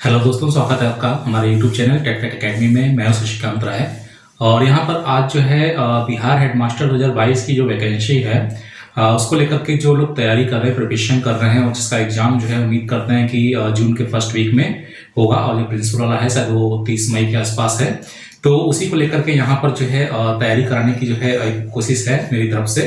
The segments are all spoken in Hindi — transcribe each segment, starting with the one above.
हेलो दोस्तों, स्वागत है आपका हमारे YouTube channel tech fact academy में। मैं हूं शशिकांत राय और यहाँ पर आज जो है बिहार हेडमास्टर 2022 की जो वैकेंसी है उसको लेकर के जो लोग तैयारी कर रहे हैं, प्रिपरेशन कर रहे हैं और जिसका एग्जाम जो है उम्मीद करते हैं कि जून के फर्स्ट वीक में होगा और जो प्रिंसिपल वाला है शायद वो 30 मई के आसपास है। तो उसी को लेकर के यहाँ पर जो है तैयारी कराने की जो है एक कोशिश है मेरी तरफ से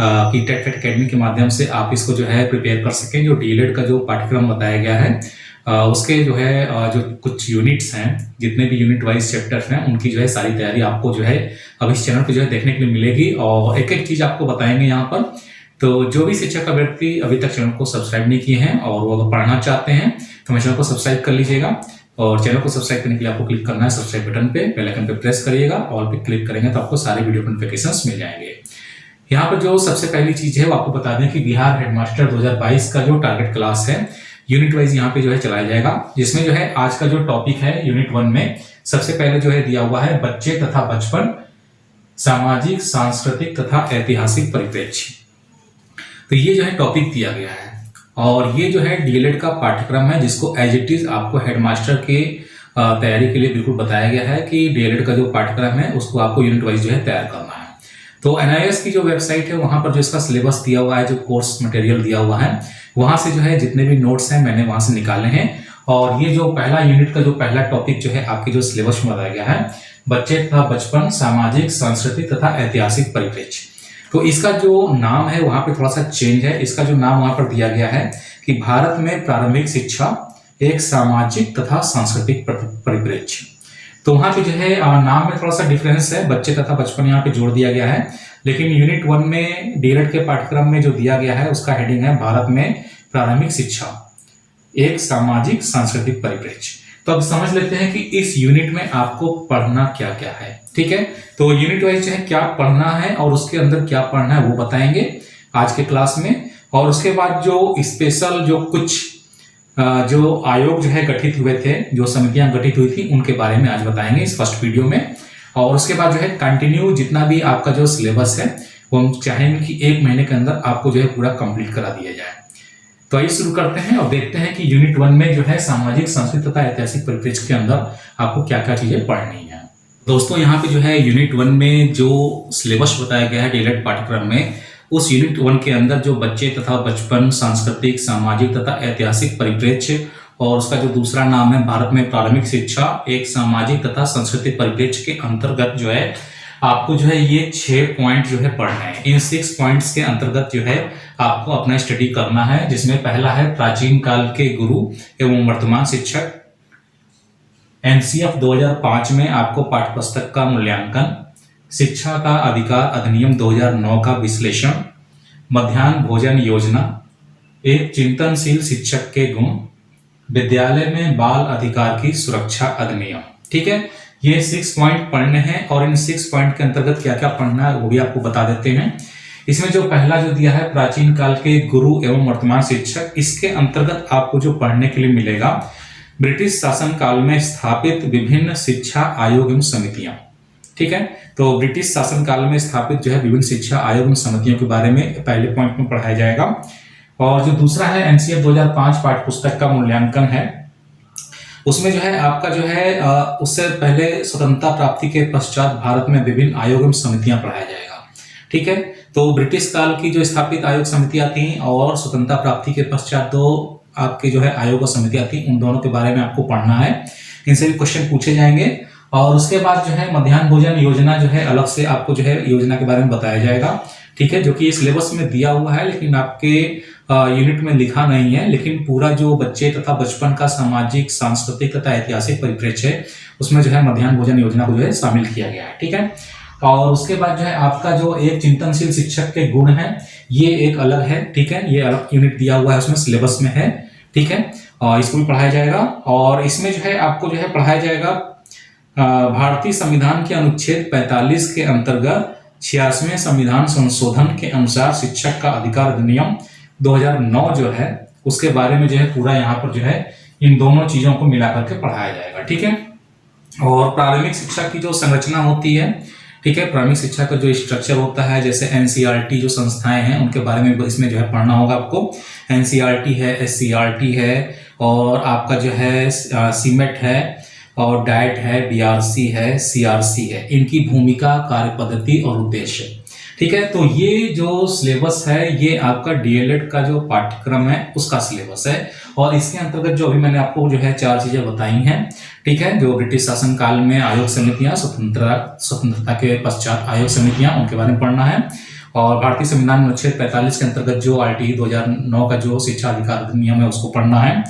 कि टेक फैक्ट एकेडमी के माध्यम से आप इसको जो है प्रिपेयर कर सकें। जो डीएलएड का जो पाठ्यक्रम बताया गया है उसके जो है जो कुछ यूनिट्स हैं, जितने भी यूनिट वाइज चैप्टर्स हैं, उनकी जो है सारी तैयारी आपको जो है अब इस चैनल पे जो है देखने के लिए मिलेगी और एक एक चीज आपको बताएंगे यहाँ पर। तो जो भी शिक्षक अभ्यर्थी अभी तक चैनल को सब्सक्राइब नहीं किए हैं और वो अगर पढ़ना चाहते हैं तो मेरे चैनल को सब्सक्राइब कर लीजिएगा। और चैनल को सब्सक्राइब करने के लिए आपको क्लिक करना है सब्सक्राइब बटन पे, बेल आइकन पे प्रेस करिएगा। ऑल पे क्लिक करेंगे तो आपको सारे वीडियो नोटिफिकेशंस मिल जाएंगे। यहाँ पर जो सबसे पहली चीज है वो आपको बता दें कि बिहार हेडमास्टर 2022 का जो टारगेट क्लास है यूनिट वाइज यहाँ पे जो है चलाया जाएगा, जिसमें जो है आज का जो टॉपिक है यूनिट 1 में सबसे पहले जो है दिया हुआ है बच्चे तथा बचपन, सामाजिक सांस्कृतिक तथा ऐतिहासिक परिप्रेक्ष्य। तो ये जो है टॉपिक दिया गया है और ये जो है डीएलएड का पाठ्यक्रम है जिसको एज इट इज आपको हेडमास्टर के तैयारी के लिए बिल्कुल बताया गया है कि डीएलएड का जो पाठ्यक्रम है उसको आपको यूनिट वाइज जो है तैयार करना है। तो एनआईएस की जो वेबसाइट है वहां पर जो इसका सिलेबस दिया हुआ है, जो कोर्स मटेरियल दिया हुआ है, वहां से जो है जितने भी नोट्स हैं मैंने वहां से निकाले हैं। और ये जो पहला यूनिट का जो पहला टॉपिक जो है आपके जो सिलेबस में बताया गया है बच्चे तथा बचपन, सामाजिक सांस्कृतिक तथा ऐतिहासिक परिप्रेक्ष्य। तो इसका जो नाम है वहां पे थोड़ा सा चेंज है। इसका जो नाम वहां पर दिया गया है कि भारत में प्रारंभिक शिक्षा एक सामाजिक तथा सांस्कृतिक परिप्रेक्ष्य। तो वहां पे जो है नाम में थोड़ा सा डिफरेंस है, बच्चे तथा बचपन यहाँ पे जोड़ दिया गया है, लेकिन यूनिट 1 में डीएलएड के पाठ्यक्रम में जो दिया गया है उसका हेडिंग है भारत में प्रारंभिक शिक्षा एक सामाजिक सांस्कृतिक परिप्रेक्ष्य। तो अब समझ लेते हैं कि इस यूनिट में आपको पढ़ना क्या क्या है। ठीक है, तो यूनिट वाइज जो है क्या पढ़ना है और उसके अंदर क्या पढ़ना है वो बताएंगे आज के क्लास में। और उसके बाद जो स्पेशल जो कुछ जो आयोग जो है गठित हुए थे, जो समितियां गठित हुई थी, उनके बारे में आज बताएंगे इस फर्स्ट वीडियो में। और उसके बाद जो है कंटिन्यू जितना भी आपका जो सिलेबस है वो हम चाहेंगे कि 1 महीने के अंदर आपको जो है पूरा कंप्लीट करा दिया जाए। तो आइए शुरू करते हैं और देखते हैं कि यूनिट 1 में जो है सामाजिक सांस्कृतिक तथा ऐतिहासिक परिप्रेक्ष्य के अंदर आपको क्या क्या चीजें पढ़नी है। दोस्तों यहाँ पे जो है यूनिट 1 में जो सिलेबस बताया गया है डीएलएड पाठ्यक्रम में, उस यूनिट 1 के अंदर जो बच्चे तथा बचपन, सांस्कृतिक, सामाजिक तथा ऐतिहासिक परिप्रेक्ष्य और उसका जो दूसरा नाम है भारत में प्रारंभिक शिक्षा एक सामाजिक तथा सांस्कृतिक परिप्रेक्ष्य के अंतर्गत जो है आपको जो है ये 6 पॉइंट जो है पढ़ना है। इन 6 पॉइंट्स के अंतर्गत जो है आपको अपना स्टडी करना है, जिसमें पहला है प्राचीन काल के गुरु एवं वर्तमान शिक्षक। एनसीएफ 2005 में आपको पाठ्यपुस्तक का मूल्यांकन, शिक्षा का अधिकार अधिनियम 2009 का विश्लेषण, मध्याह्न भोजन योजना, एक चिंतनशील शिक्षक के गुण, विद्यालय में बाल अधिकार की सुरक्षा अधिनियम। ठीक है, ये 6 पॉइंट पढ़ने हैं और इन 6 पॉइंट के अंतर्गत क्या क्या पढ़ना है वो भी आपको बता देते हैं। इसमें जो पहला जो दिया है प्राचीन काल के गुरु एवं वर्तमान शिक्षक, इसके अंतर्गत आपको जो पढ़ने के लिए मिलेगा ब्रिटिश शासन काल में स्थापित विभिन्न शिक्षा आयोग एवं समितियां। ठीक है, तो ब्रिटिश शासन काल में स्थापित जो है विभिन्न शिक्षा आयोग एवं समितियों के बारे में पहले पॉइंट में पढ़ाया जाएगा। और जो दूसरा है एनसीएफ 2005 पाठ्यपुस्तक का मूल्यांकन है, उसमें जो है आपका जो है उससे पहले स्वतंत्रता प्राप्ति के पश्चात भारत में विभिन्न आयोग एवं समितियां पढ़ाया जाएगा। ठीक है, तो ब्रिटिश काल की जो स्थापित आयोग समितियां थी और स्वतंत्रता प्राप्ति के पश्चात दो आपके जो है आयोग और समितियां थी, उन दोनों के बारे में आपको पढ़ना है। इनसे भी क्वेश्चन पूछे जाएंगे। और उसके बाद जो है मध्याह्न भोजन योजना जो है अलग से आपको जो है योजना के बारे में बताया जाएगा। ठीक है, जो कि सिलेबस में दिया हुआ है लेकिन आपके यूनिट में लिखा नहीं है, लेकिन पूरा जो बच्चे तथा बचपन का सामाजिक सांस्कृतिक तथा ऐतिहासिक परिप्रेक्ष्य है उसमें जो है मध्याह्न भोजन योजना को जो है शामिल किया गया है। ठीक है, और उसके बाद जो है आपका जो एक चिंतनशील शिक्षक के गुण है ये एक अलग है। ठीक है, ये अलग यूनिट दिया हुआ है, उसमें सिलेबस में है। ठीक है, और इसको भी पढ़ाया जाएगा। और इसमें जो है आपको जो है पढ़ाया जाएगा भारतीय संविधान के अनुच्छेद 45 के अंतर्गत 86वें संविधान संशोधन के अनुसार शिक्षक का अधिकार अधिनियम 2009 जो है उसके बारे में जो है पूरा यहाँ पर जो है इन दोनों चीजों को मिलाकर के पढ़ाया जाएगा। ठीक है, और प्रारंभिक शिक्षा की जो संरचना होती है, ठीक है, प्रारंभिक शिक्षा का जो स्ट्रक्चर होता है, जैसे एनसीईआरटी जो संस्थाएं हैं उनके बारे में इसमें जो है पढ़ना होगा आपको। एनसीईआरटी है, एससीईआरटी है और आपका जो है सीमेट है और डाइट है, बीआरसी है, सीआरसी है। इनकी भूमिका, कार्य पद्धति और उद्देश्य। ठीक है, तो ये जो सिलेबस है ये आपका डीएलएड का जो पाठ्यक्रम है उसका सिलेबस है। और इसके अंतर्गत जो अभी मैंने आपको जो है 4 चीजें बताई हैं, ठीक है, जो ब्रिटिश शासन काल में आयोग समितियां, स्वतंत्रता के पश्चात आयोग समितियां, उनके बारे में पढ़ना है। और भारतीय संविधान में अनुच्छेद 45 के अंतर्गत जो आरटीई 2009 का जो शिक्षा अधिकार अधिनियम है उसको पढ़ना है।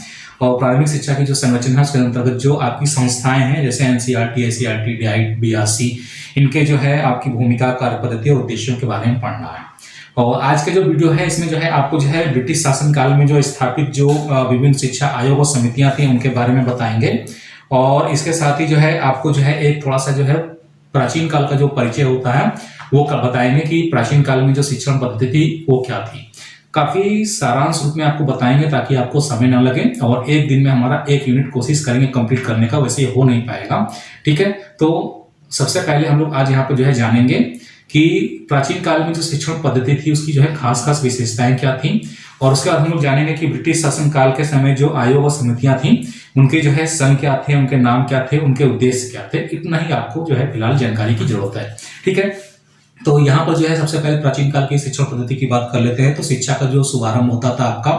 और प्रारंभिक शिक्षा की जो संरचना है उसके अंतर्गत जो आपकी संस्थाएं हैं जैसे एनसीईआरटी, एससीईआरटी, डाइट, बीआरसी, इनके जो है आपकी भूमिका, कार्य पद्धति और उद्देश्यों के बारे में पढ़ना है। और आज का जो वीडियो है इसमें जो है आपको जो है ब्रिटिश शासन काल में जो स्थापित जो विभिन्न शिक्षा आयोग और समितियां थी उनके बारे में बताएंगे। और इसके साथ ही जो है आपको जो है एक थोड़ा सा जो है प्राचीन काल का जो परिचय होता है वो बताएंगे कि प्राचीन काल में जो शिक्षण पद्धति थी वो क्या थी। काफी सारांश रूप में आपको बताएंगे ताकि आपको समय ना लगे। और एक दिन में हमारा 1 यूनिट कोशिश करेंगे कंप्लीट करने का, वैसे हो नहीं पाएगा। ठीक है, तो सबसे पहले हम लोग आज यहाँ पे जो है जानेंगे कि प्राचीन काल में जो शिक्षण पद्धति थी उसकी जो है खास विशेषताएं क्या थी। और उसके बाद हम लोग जानेंगे कि ब्रिटिश शासन काल के समय जो आयोग और समितियां थी उनके जो है संघ क्या थे, उनके नाम क्या थे, उनके उद्देश्य क्या थे, इतना ही आपको जो है फिलहाल जानकारी की जरूरत है। ठीक है, तो यहाँ पर जो है सबसे पहले प्राचीन काल की शिक्षण पद्धति की बात कर लेते हैं। तो शिक्षा का जो शुभारंभ होता था आपका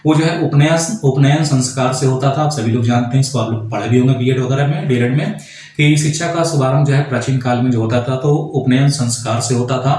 वो जो है उपनयन संस्कार से होता था। आप सभी लोग जानते हैं, इसको आप लोग पढ़े भी होंगे बीएड वगैरह में, डीएलएड में, कि शिक्षा का शुभारंभ जो है प्राचीन काल में जो होता था तो उपनयन संस्कार से होता था।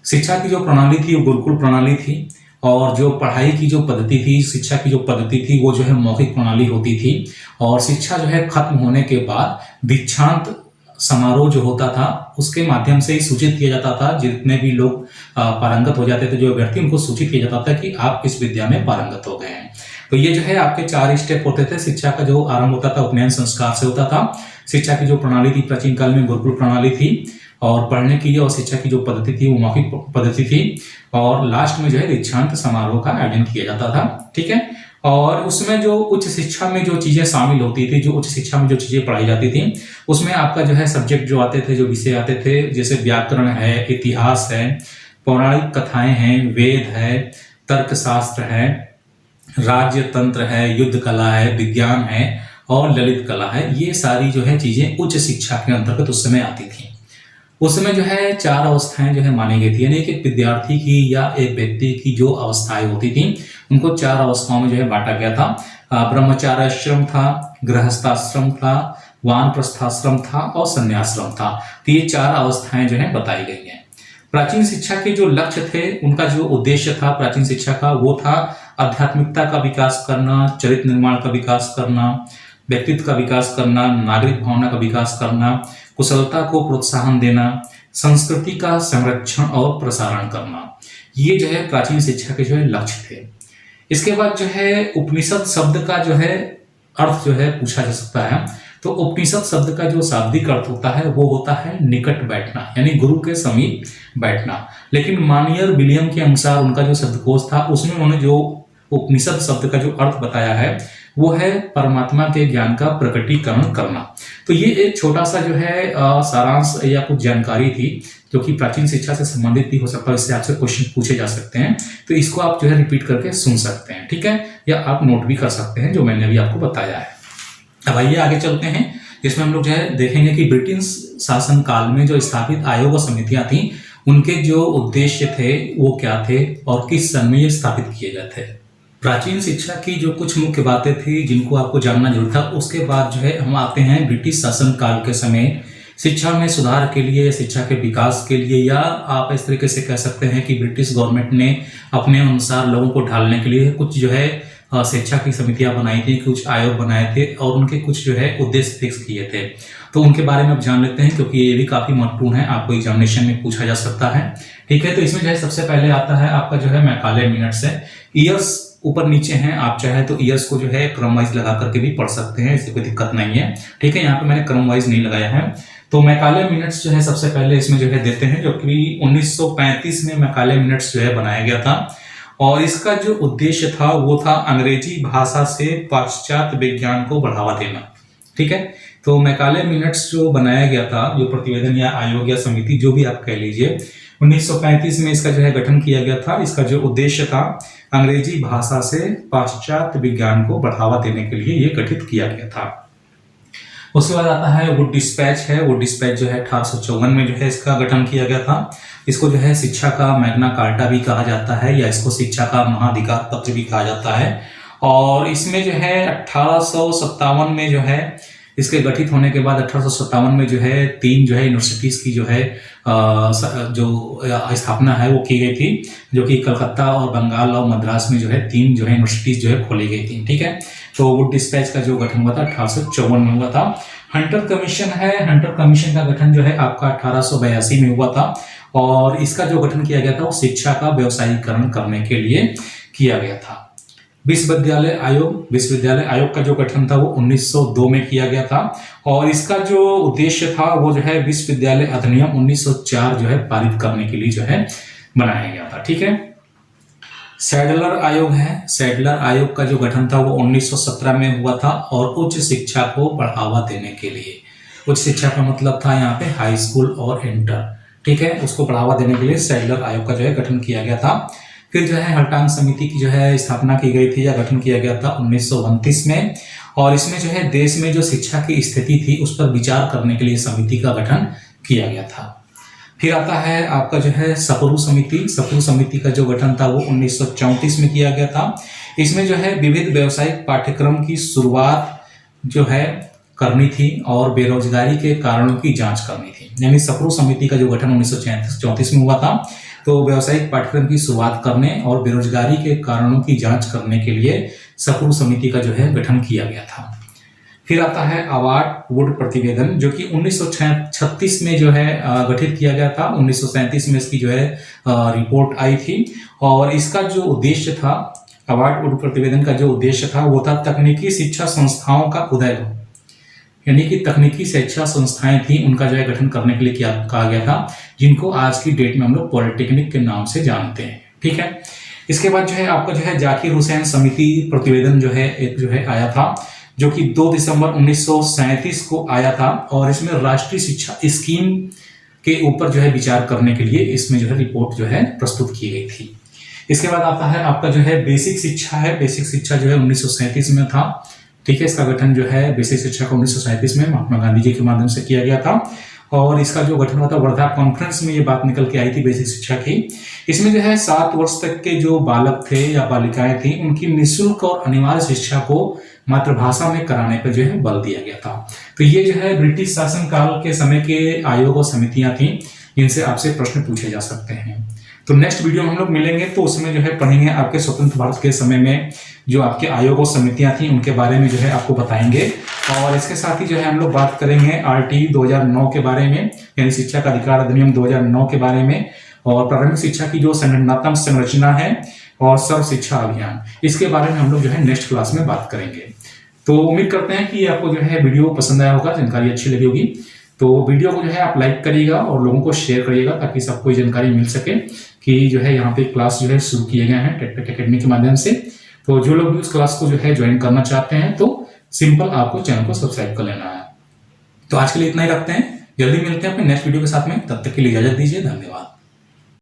शिक्षा की जो प्रणाली थी वो गुरुकुल प्रणाली थी। और जो पढ़ाई की जो पद्धति थी, शिक्षा की जो पद्धति थी वो जो है मौखिक प्रणाली होती थी। और शिक्षा जो है खत्म होने के बाद दीक्षांत समारोह जो होता था उसके माध्यम से ही सूचित किया जाता था। जितने भी लोग पारंगत हो जाते थे, जो अभ्यर्थी, उनको सूचित किया जाता था कि आप इस विद्या में पारंगत हो गए हैं। तो ये जो है आपके 4 स्टेप होते थे। शिक्षा का जो आरंभ होता था उपनयन संस्कार से होता था। शिक्षा की जो प्रणाली थी प्राचीन काल में गुरुकुल प्रणाली थी। और पढ़ने की और शिक्षा की जो पद्धति थी वो मौखिक पद्धति थी। और लास्ट में जो है दीक्षांत समारोह का आयोजन किया जाता था। ठीक है, और उसमें जो उच्च शिक्षा में जो चीजें शामिल होती थी, जो उच्च शिक्षा में जो चीजें पढ़ाई जाती थी, उसमें आपका जो है सब्जेक्ट जो आते थे, जो विषय आते थे, जैसे व्याकरण है, इतिहास है, पौराणिक कथाएं हैं, वेद है, तर्कशास्त्र है, राज्य तंत्र है, युद्ध कला है, विज्ञान है और ललित कला है। ये सारी जो है चीजें उच्च शिक्षा के अंतर्गत उस समय आती थी। उस समय जो है 4 अवस्थाएं जो है मानी गई थी, यानी कि एक विद्यार्थी की या एक व्यक्ति की जो अवस्थाएं होती थी उनको 4 अवस्थाओं में जो है बांटा गया था। ब्रह्मचार्याश्रम था, गृहस्थाश्रम था, वानप्रस्थाश्रम था और संन्याश्रम था। तो ये 4 अवस्थाएं जो है बताई गई हैं। प्राचीन शिक्षा के जो लक्ष्य थे, उनका जो उद्देश्य था प्राचीन शिक्षा का, वो था आध्यात्मिकता का विकास करना, चरित्र निर्माण का विकास करना, व्यक्तित्व का विकास करना, नागरिक भावना का विकास करना, कुशलता को प्रोत्साहन देना, संस्कृति का संरक्षण और प्रसारण करना। ये जो है प्राचीन शिक्षा के जो है लक्ष्य थे। इसके बाद जो है उपनिषद शब्द का जो है अर्थ जो है पूछा जा सकता है। तो उपनिषद शब्द का जो शाब्दिक अर्थ होता है वो होता है निकट बैठना, यानी गुरु के समीप बैठना। लेकिन मानियर विलियम के अनुसार उनका जो शब्दकोश था उसमें उन्होंने जो उपनिषद शब्द का जो अर्थ बताया है वो है परमात्मा के ज्ञान का प्रकटीकरण करना। तो ये एक छोटा सा जो है सारांश या कुछ जानकारी थी जो कि प्राचीन शिक्षा से संबंधित भी हो सकता है। इससे आपसे क्वेश्चन पूछे जा सकते हैं, तो इसको आप जो है रिपीट करके सुन सकते हैं। ठीक है, या आप नोट भी कर सकते हैं जो मैंने अभी आपको बताया है। अब आइए आगे चलते हैं, जिसमें हम लोग जो है देखेंगे कि ब्रिटिश शासन काल में जो स्थापित आयोग और समितियां थी उनके जो उद्देश्य थे वो क्या थे और किस सन में ये स्थापित किए गए थे। प्राचीन शिक्षा की जो कुछ मुख्य बातें थी जिनको आपको जानना जरूर था। उसके बाद जो है हम आते हैं ब्रिटिश शासन काल के समय शिक्षा में सुधार के लिए, शिक्षा के विकास के लिए, या आप इस तरीके से कह सकते हैं कि ब्रिटिश गवर्नमेंट ने अपने अनुसार लोगों को ढालने के लिए कुछ जो है शिक्षा की समितियां बनाई थी, कुछ आयोग बनाए थे और उनके कुछ जो है उद्देश्य फिक्स किए थे। तो उनके बारे में अब जान लेते हैं क्योंकि ये भी काफी महत्वपूर्ण है, आपको एग्जामिनेशन में पूछा जा सकता है। ठीक है, तो इसमें जो है सबसे पहले आता है आपका जो है मैकाले मिनट्स है। ईयर्स ऊपर नीचे हैं, आप चाहे तो ईयर्स को जो है क्रम वाइज लगा करके भी पढ़ सकते हैं, इससे कोई दिक्कत नहीं है। ठीक है, यहाँ पे मैंने क्रम वाइज नहीं लगाया है। तो मैकाले मिनट्स जो है सबसे पहले इसमें जो है देते हैं, जो कि 1935 में मैकाले मिनट्स जो है बनाया गया था। और इसका जो उद्देश्य था वो था अंग्रेजी भाषा से पाश्चात्य विज्ञान को बढ़ावा देना। ठीक है, तो मैकाले मिनट्स जो बनाया गया था, जो प्रतिवेदन या आयोग या समिति जो भी आप कह लीजिए, 1935 में इसका जो है गठन किया गया था। इसका जो उद्देश्य था, अंग्रेजी भाषा से पाश्चात्य विज्ञान को बढ़ावा देने के लिए ये गठित किया गया था। उसके बाद आता है वुड डिस्पैच है। वुड डिस्पैच जो है 1854 में जो है इसका गठन किया गया था। इसको जो है शिक्षा का मैग्ना कार्टा भी कहा जाता है, या इसको शिक्षा का महाधिकार पत्र भी कहा जाता है। और इसमें जो है 1857 में जो है इसके गठित होने के बाद 1857 में जो है 3 जो है यूनिवर्सिटीज की जो है जो स्थापना है वो की गई थी, जो कि कलकत्ता और बंगाल और मद्रास में जो है 3 जो है यूनिवर्सिटीज जो है खोली गई थी। ठीक है, तो वुड डिस्पैच का जो गठन हुआ था 1854 में हुआ था। हंटर कमीशन है। हंटर कमीशन का गठन जो है आपका 1882 में हुआ था, और इसका जो गठन किया गया था वो शिक्षा का व्यवसायीकरण करने के लिए किया गया था। विश्वविद्यालय आयोग का जो गठन था वो 1902 में किया गया था, और इसका जो उद्देश्य था वो जो है विश्वविद्यालय अधिनियम 1904 जो है पारित करने के लिए जो है बनाया गया था। ठीक है, सैडलर आयोग है। सैडलर आयोग का जो गठन था वो 1917 में हुआ था, और उच्च शिक्षा को बढ़ावा देने के लिए, उच्च शिक्षा का मतलब था यहाँ पे हाई स्कूल और इंटर, ठीक है, उसको बढ़ावा देने के लिए सैडलर आयोग का जो है गठन किया गया था। फिर जो है हल्टांग समिति की जो है स्थापना की गई थी या गठन किया गया था 1929 में, और इसमें जो है देश में जो शिक्षा की स्थिति थी उस पर विचार करने के लिए समिति का गठन किया गया था। फिर आता है आपका जो है सपरू समिति। सपरू समिति का जो गठन था वो 1934 में किया गया था। इसमें जो है विविध व्यावसायिक पाठ्यक्रम की शुरुआत जो है करनी थी और बेरोजगारी के कारणों की जांच करनी थी। यानी सपरू समिति का जो गठन 1934 में हुआ था, तो व्यावसायिक पाठ्यक्रम की शुरुआत करने और बेरोजगारी के कारणों की जांच करने के लिए सपरू समिति का जो है गठन किया गया था। फिर आता है अवार्ड वुड प्रतिवेदन, जो कि 1936 में जो है गठित किया गया था। 1937 में इसकी जो है रिपोर्ट आई थी, और इसका जो उद्देश्य था, अवार्ड वुड प्रतिवेदन का जो उद्देश्य था वो था तकनीकी शिक्षा संस्थाओं का उदय, यानी कि तकनीकी शिक्षा संस्थाएं थी उनका जो है गठन करने के लिए क्या कहा गया था, जिनको आज की डेट में हम लोग पॉलिटेक्निक के नाम से जानते हैं। ठीक है, इसके बाद जो है आपका जो है जाकिर हुसैन समिति प्रतिवेदन जो है एक जो है आया था, जो कि 2 दिसंबर 1937 को आया था, और इसमें राष्ट्रीय शिक्षा स्कीम के ऊपर जो है विचार करने के लिए इसमें जो है रिपोर्ट जो है प्रस्तुत की गई थी। इसके बाद आता है आपका जो है बेसिक शिक्षा है। बेसिक शिक्षा जो है 1937 में था। ठीक है, इसका गठन जो है बेसिक शिक्षा का 1937 में महात्मा गांधी जी के माध्यम से किया गया था, और इसका जो गठन हुआ था वर्धा कॉन्फ्रेंस में ये बात निकल के आई थी बेसिक शिक्षा की। इसमें जो है 7 वर्ष तक के जो बालक थे या बालिकाएं थी उनकी निःशुल्क और अनिवार्य शिक्षा को मातृभाषा में कराने पर जो है बल दिया गया था। तो ये जो है ब्रिटिश शासन काल के समय के आयोग और समितियां थी जिनसे आपसे प्रश्न पूछे जा सकते हैं। तो नेक्स्ट वीडियो में हम लोग मिलेंगे, तो उसमें जो है पढ़ेंगे आपके स्वतंत्र भारत के समय में जो आपके आयोग और समितियां थी उनके बारे में जो है आपको बताएंगे, और इसके साथ ही जो है हम लोग बात करेंगे आरटी 2009 के बारे में, यानी शिक्षा का अधिकार अधिनियम 2009 के बारे में, और प्रारंभिक शिक्षा की जो संगठनात्मक संरचना है और सर्व शिक्षा अभियान, इसके बारे में हम लोग जो है नेक्स्ट क्लास में बात करेंगे। तो उम्मीद करते हैं कि आपको जो है वीडियो पसंद आया होगा, जानकारी अच्छी लगी होगी। तो वीडियो को जो है आप लाइक करिएगा और लोगों को शेयर करिएगा, ताकि सबको जानकारी मिल सके कि जो है यहाँ पे क्लास जो है शुरू किए गए हैं टेक्टवेक एकेडमी के माध्यम से। तो जो लोग भी उस क्लास को जो है ज्वाइन करना चाहते हैं तो सिंपल आपको चैनल को सब्सक्राइब कर लेना है। तो आज के लिए इतना ही रखते हैं, जल्दी मिलते हैं अपने नेक्स्ट वीडियो के साथ में, तब तक के लिए इजाजत दीजिए, धन्यवाद।